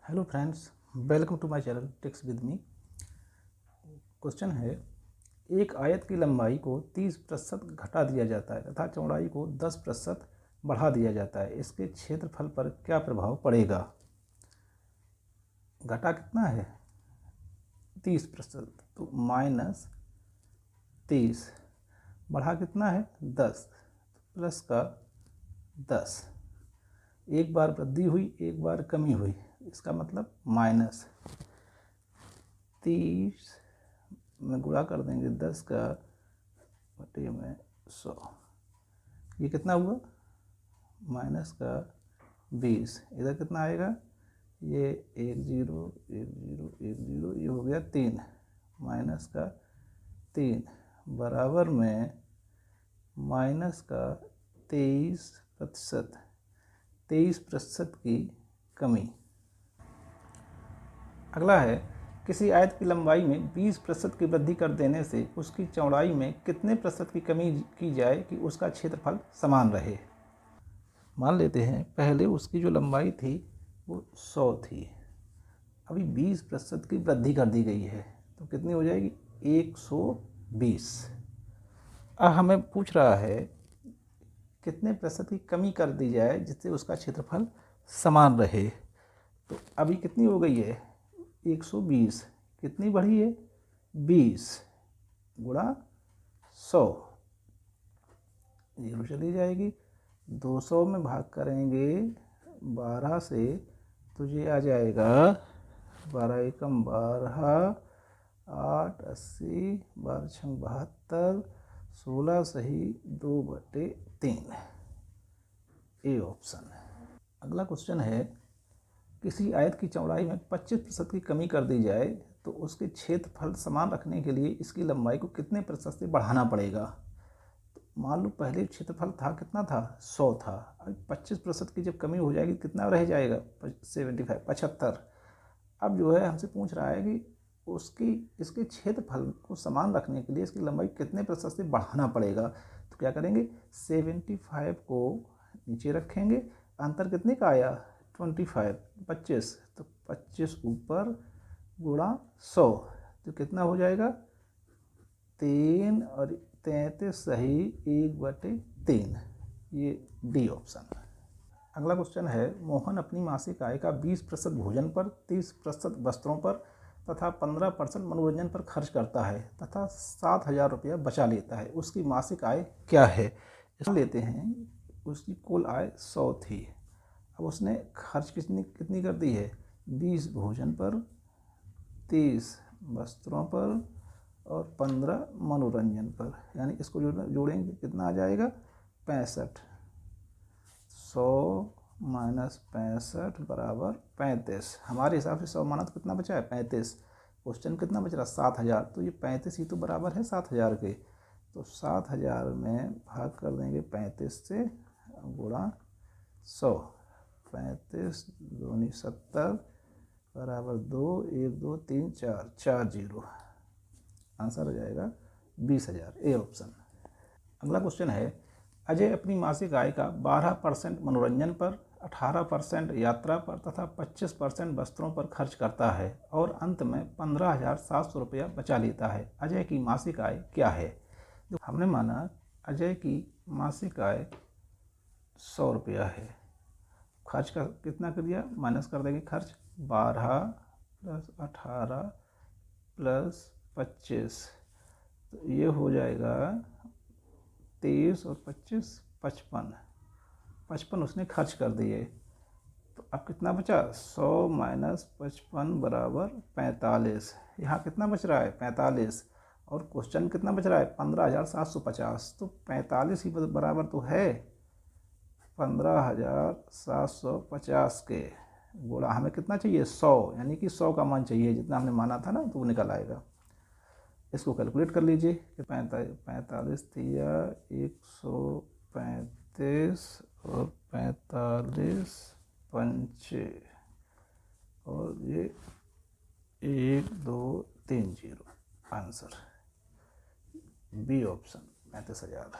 Hello friends, welcome to my channel ticks with me. Question है, एक आयत की लंबाई को 30% घटा दिया जाता है तथा चौड़ाई को 10% बढ़ा दिया जाता है। इसके क्षेत्रफल पर क्या प्रभाव पड़ेगा? घटा कितना है? 30%, तो -30। बढ़ा कितना है? 10, प्लस का 10। एक बार वृद्धि हुई, एक बार कमी हुई, इसका मतलब -30 में गुणा कर देंगे 10 का बटे में 100। ये कितना हुआ? माइनस का 20। इधर कितना आएगा? ये 1 0 1 0 1 0, ये हो गया 3, माइनस का 3 बराबर में माइनस का 23%। 23% की कमी। अगला है, किसी आयत की लंबाई में 20% की वृद्धि कर देने से उसकी चौड़ाई में कितने प्रतिशत की कमी की जाए कि उसका क्षेत्रफल समान रहे? मान लेते हैं पहले उसकी जो लंबाई थी वो 100 थी, अभी 20% की वृद्धि कर दी गई है, तो कितनी हो जाएगी? 120। अब हमें पूछ रहा है कितने प्रतिशत की कमी कर दी जाए जिससे उसका क्षेत्रफल समान रहे। तो अभी कितनी हो गई है? 120। कितनी बढ़ी है? 20 गुणा 100, जीरो चली जाएगी। 200 में भाग करेंगे 12 से तो ये आ जाएगा 12 एकम 12, 8 80, 12 छंग 72, 16 सही 2/3। A option. अगला क्वेश्चन है, किसी आयत की चौड़ाई में 25% की कमी कर दी जाए तो उसके क्षेत्रफल समान रखने के लिए इसकी लंबाई को कितने प्रतिशत से बढ़ाना पड़ेगा? तो मान लो पहले क्षेत्रफल था कितना था? 100 था। अब 25% की जब कमी हो जाएगी कितना रह जाएगा? 75। अब जो है हमसे पूछ रहा है कि इसके क्षेत्रफल को समान रखने के लिए इसकी लंबाई कितने प्रतिशत से बढ़ाना पड़ेगा। तो क्या करेंगे? 75 को नीचे रखेंगे, अंतर कितने का आया? 25, तो 25 ऊपर गुणा 100, तो कितना हो जाएगा? 3 और 33 सही 1/3। ये डी ऑप्शन। अगला क्वेश्चन है, मोहन अपनी मासिक आय का 20% भोजन पर, 30% वस्त्रों पर तथा 15% मनोरंजन पर खर्च करता है तथा 7000 रुपया बचा लेता है। उसकी मासिक आय क्या है? इसमें लेते हैं उसकी कुल आय 100 थी, अब उसने खर्च कितनी कर दी है? 20 भोजन पर, 30 वस्त्रों पर और 15 मनोरंजन पर, यानी इसको जोड़ेंगे कितना आ जाएगा? 65। 100 माइनस 65 बराबर 35। हमारे हिसाब से 100 माना तो कितना बचा है? 35। क्वेश्चन कितना बच रहा? 7000। तो ये 35 ही तो बराबर है 7000 के, तो 7000 में भाग कर देंगे 35 से गुणा 100। 35 दूनी 70 बराबर 2, 1 2 3 4, 4 0। आंसर हो जाएगा 20,000। A option. अगला क्वेश्चन है, अजय अपनी मासिक आय का 12% मनोरंजन पर, 18% यात्रा पर तथा 25% वस्त्रों पर खर्च करता है और अंत में 15,700 रुपया बचा लेता है। अजय की मासिक आय क्या है? तो हमने माना अजय की मासिक आय 100 रुपया है, खर्च का कितना कर दिया? माइनस कर देंगे खर्च। 12 प्लस 18 प्लस 25, तो ये हो जाएगा 23 और 25 55। 55 उसने खर्च कर दिए, तो अब कितना बचा? 100 माइनस 55 बराबर 45। यहाँ कितना बच रहा है? 45। और क्वेश्चन कितना बच रहा है? 15,750। तो 45 ही बराबर तो है 15,750 के गुणा हमें कितना चाहिए? 100, यानी कि 100 का मान चाहिए, जितना हमने माना था ना, तो वो निकल आएगा। इसको कैलकुलेट कर लीजिए कि 45 दिया 135 और 45 पंचे और ये 1 2 3 0। Answer B option 35,000।